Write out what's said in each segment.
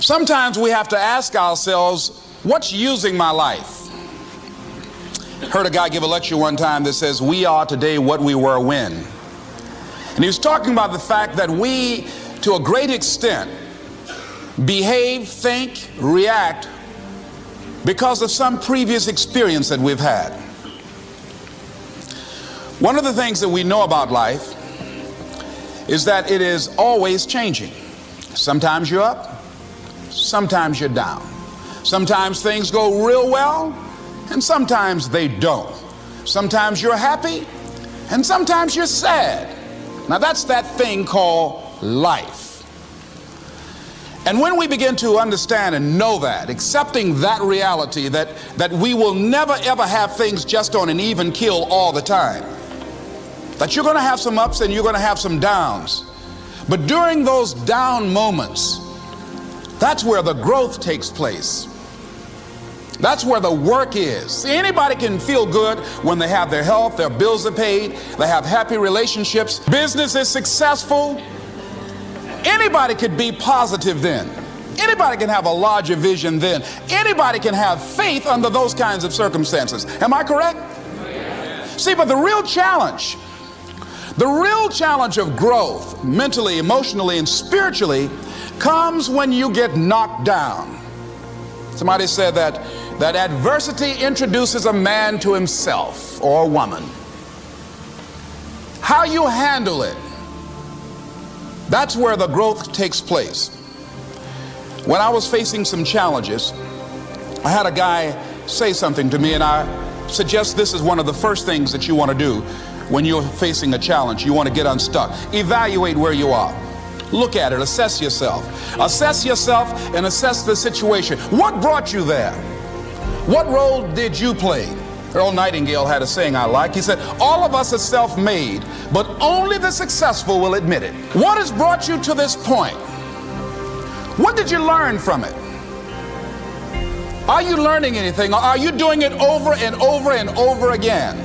Sometimes we have to ask ourselves, what's using my life? Heard a guy give a lecture one time that says, we are today what we were when. And he was talking about the fact that we, to a great extent, behave, think, react because of some previous experience that we've had. One of the things that we know about life is that it is always changing. Sometimes you're up, sometimes you're down. Sometimes things go real well, and sometimes they don't. Sometimes you're happy, and sometimes you're sad. Now that's that thing called life. And when we begin to understand and know that, accepting that reality that we will never ever have things just on an even keel all the time, that you're going to have some ups and you're going to have some downs, but during those down moments, that's where the growth takes place. That's where the work is. See, anybody can feel good when they have their health, their bills are paid, they have happy relationships, business is successful. Anybody could be positive then. Anybody can have a larger vision then. Anybody can have faith under those kinds of circumstances. Am I correct? See, but the real challenge of growth, mentally, emotionally, and spiritually, comes when you get knocked down. Somebody said that adversity introduces a man to himself or a woman. How you handle it, that's where the growth takes place. When I was facing some challenges, I had a guy say something to me, and I suggest this is one of the first things that you want to do when you're facing a challenge. You want to get unstuck. Evaluate where you are. Look at it, assess yourself. Assess yourself and assess the situation. What brought you there? What role did you play? Earl Nightingale had a saying I like. He said, all of us are self-made, but only the successful will admit it. What has brought you to this point? What did you learn from it? Are you learning anything, or are you doing it over and over and over again?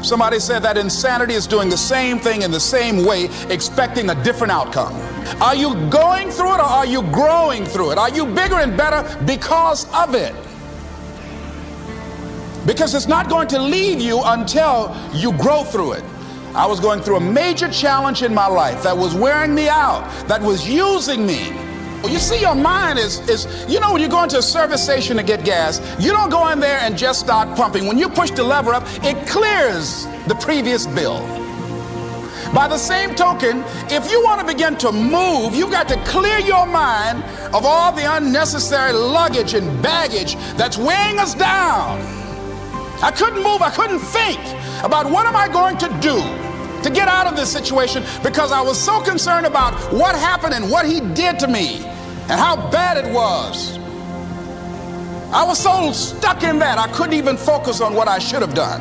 Somebody said that insanity is doing the same thing in the same way, expecting a different outcome. Are you going through it, or are you growing through it? Are you bigger and better because of it? Because it's not going to leave you until you grow through it. I was going through a major challenge in my life that was wearing me out, that was using me. You see, your mind is you know, when you go into a service station to get gas, you don't go in there and just start pumping. When you push the lever up, it clears the previous bill. By the same token, if you want to begin to move, you've got to clear your mind of all the unnecessary luggage and baggage that's weighing us down. I couldn't move, I couldn't think about what am I going to do to get out of this situation, because I was so concerned about what happened and what he did to me and how bad it was. I was so stuck in that I couldn't even focus on what I should have done.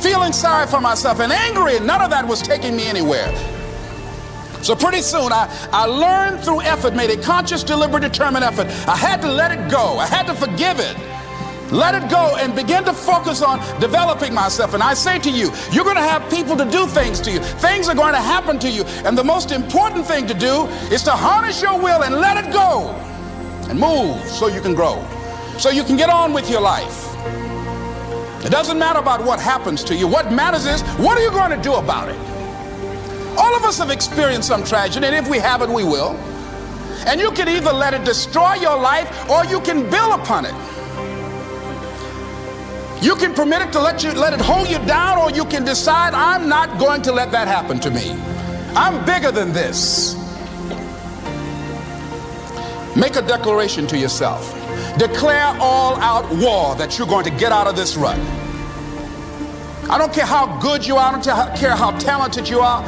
Feeling sorry for myself and angry, and none of that was taking me anywhere. So pretty soon I learned through effort, made a conscious, deliberate, determined effort. I had to let it go. I had to forgive it. Let it go and begin to focus on developing myself. And I say to you, you're going to have people to do things to you. Things are going to happen to you. And the most important thing to do is to harness your will and let it go and move so you can grow, so you can get on with your life. It doesn't matter about what happens to you. What matters is, what are you going to do about it? All of us have experienced some tragedy, and if we haven't, we will. And you can either let it destroy your life, or you can build upon it. You can permit it to let it hold you down, or you can decide, I'm not going to let that happen to me. I'm bigger than this. Make a declaration to yourself. Declare all out war that you're going to get out of this rut. I don't care how good you are. I don't care how talented you are.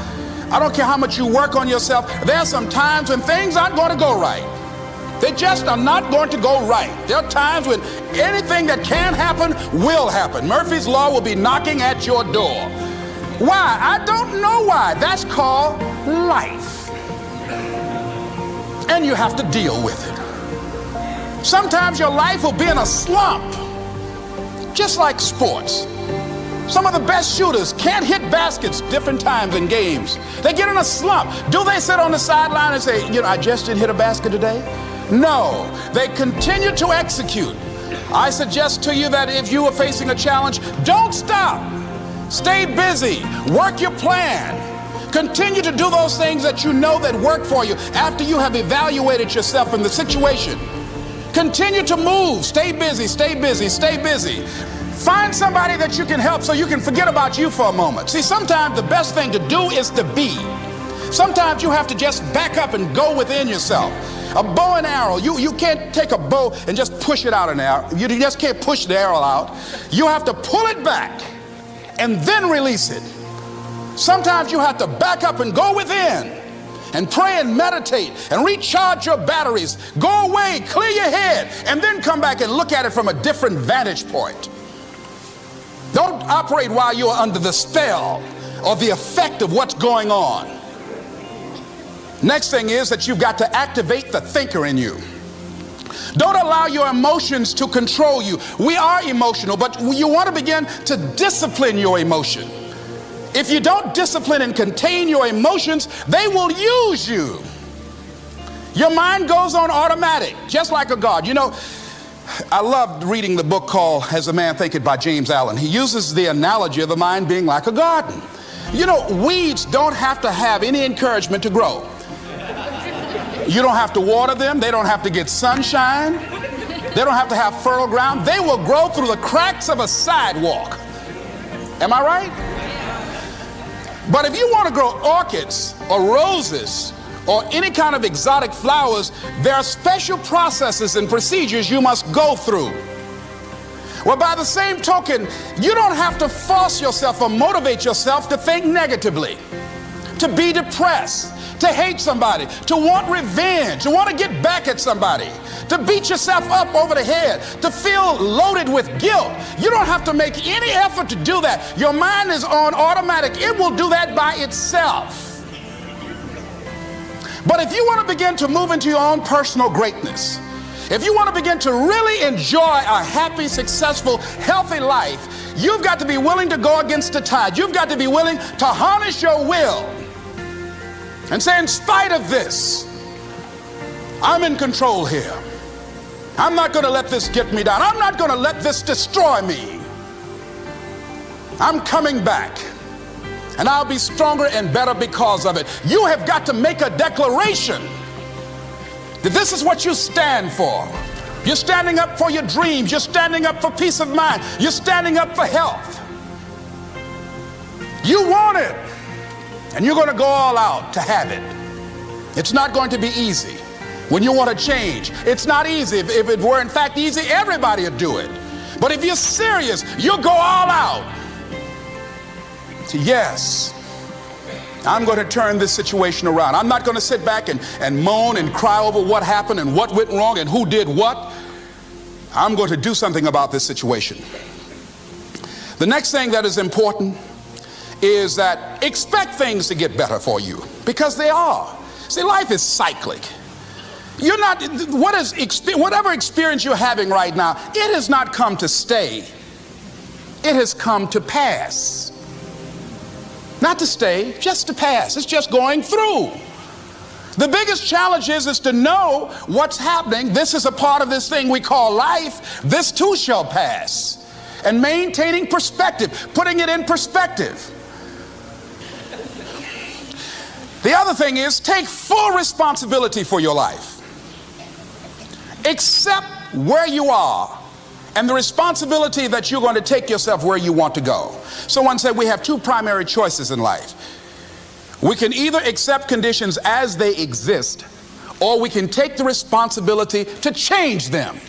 I don't care how much you work on yourself. There are some times when things aren't going to go right. They just are not going to go right. There are times when anything that can happen will happen. Murphy's Law will be knocking at your door. Why? I don't know why. That's called life. And you have to deal with it. Sometimes your life will be in a slump, just like sports. Some of the best shooters can't hit baskets different times in games. They get in a slump. Do they sit on the sideline and say, you know, I just didn't hit a basket today? No, they continue to execute. I suggest to you that if you are facing a challenge, don't stop. Stay busy. Work your plan. Continue to do those things that you know that work for you after you have evaluated yourself in the situation. Continue to move. Stay busy, stay busy, stay busy. Find somebody that you can help so you can forget about you for a moment. See, sometimes the best thing to do is to be. Sometimes you have to just back up and go within yourself. A bow and arrow, you can't take a bow and just push it out an arrow. You just can't push the arrow out. You have to pull it back and then release it. Sometimes you have to back up and go within and pray and meditate and recharge your batteries. Go away, clear your head, and then come back and look at it from a different vantage point. Don't operate while you're under the spell or the effect of what's going on. Next thing is that you've got to activate the thinker in you. Don't allow your emotions to control you. We are emotional, but you want to begin to discipline your emotion. If you don't discipline and contain your emotions, they will use you. Your mind goes on automatic, just like a guard. You know, I loved reading the book called As a Man Thinketh by James Allen. He uses the analogy of the mind being like a garden. You know, weeds don't have to have any encouragement to grow. You don't have to water them. They don't have to get sunshine. They don't have to have fertile ground. They will grow through the cracks of a sidewalk. Am I right? But if you want to grow orchids or roses or any kind of exotic flowers, there are special processes and procedures you must go through. Well, by the same token, you don't have to force yourself or motivate yourself to think negatively, to be depressed, to hate somebody, to want revenge, to want to get back at somebody, to beat yourself up over the head, to feel loaded with guilt. You don't have to make any effort to do that. Your mind is on automatic. It will do that by itself. But if you want to begin to move into your own personal greatness, if you want to begin to really enjoy a happy, successful, healthy life, you've got to be willing to go against the tide. You've got to be willing to harness your will and say, in spite of this, I'm in control here. I'm not going to let this get me down. I'm not going to let this destroy me. I'm coming back, and I'll be stronger and better because of it. You have got to make a declaration that this is what you stand for. You're standing up for your dreams. You're standing up for peace of mind. You're standing up for health. You want it, and you're going to go all out to have it. It's not going to be easy. When you want to change, it's not easy. If it were in fact easy, everybody would do it. But if you're serious, you'll go all out. So yes, I'm going to turn this situation around. I'm not going to sit back and moan and cry over what happened and what went wrong and who did what. I'm going to do something about this situation. The next thing that is important is that expect things to get better for you, because they are. See, life is cyclic. You're not, whatever experience you're having right now, it has not come to stay. It has come to pass. Not to stay, just to pass. It's just going through. The biggest challenge is to know what's happening. This is a part of this thing we call life. This too shall pass. And maintaining perspective, putting it in perspective. The other thing is, take full responsibility for your life. Accept where you are and the responsibility that you're going to take yourself where you want to go. Someone said we have two primary choices in life. We can either accept conditions as they exist, or we can take the responsibility to change them.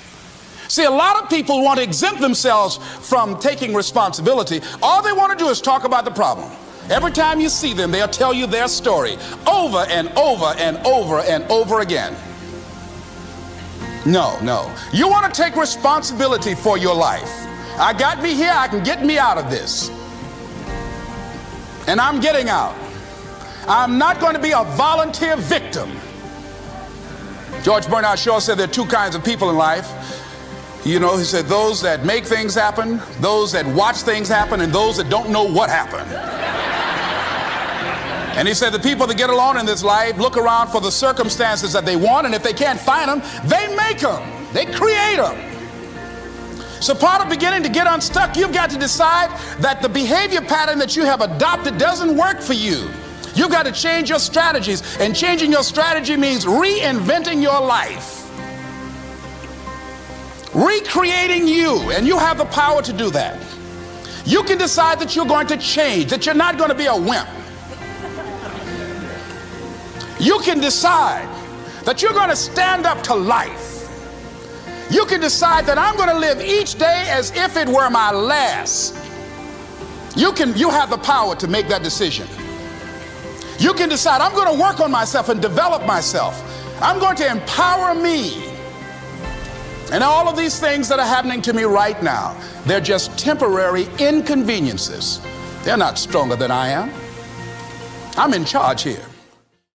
See, a lot of people want to exempt themselves from taking responsibility. All they want to do is talk about the problem. Every time you see them, they'll tell you their story over and over and over and over again. No. You want to take responsibility for your life. I got me here, I can get me out of this. And I'm getting out. I'm not going to be a volunteer victim. George Bernard Shaw said there are two kinds of people in life. You know, he said those that make things happen, those that watch things happen, and those that don't know what happened. And he said the people that get along in this life look around for the circumstances that they want, and if they can't find them, they make them. They create them. So part of beginning to get unstuck, you've got to decide that the behavior pattern that you have adopted doesn't work for you. You've got to change your strategies, and changing your strategy means reinventing your life, recreating you, and you have the power to do that. You can decide that you're going to change, that you're not going to be a wimp. You can decide that you're going to stand up to life. You can decide that I'm going to live each day as if it were my last. You have the power to make that decision. You can decide I'm going to work on myself and develop myself. I'm going to empower me. And all of these things that are happening to me right now, they're just temporary inconveniences. They're not stronger than I am. I'm in charge here.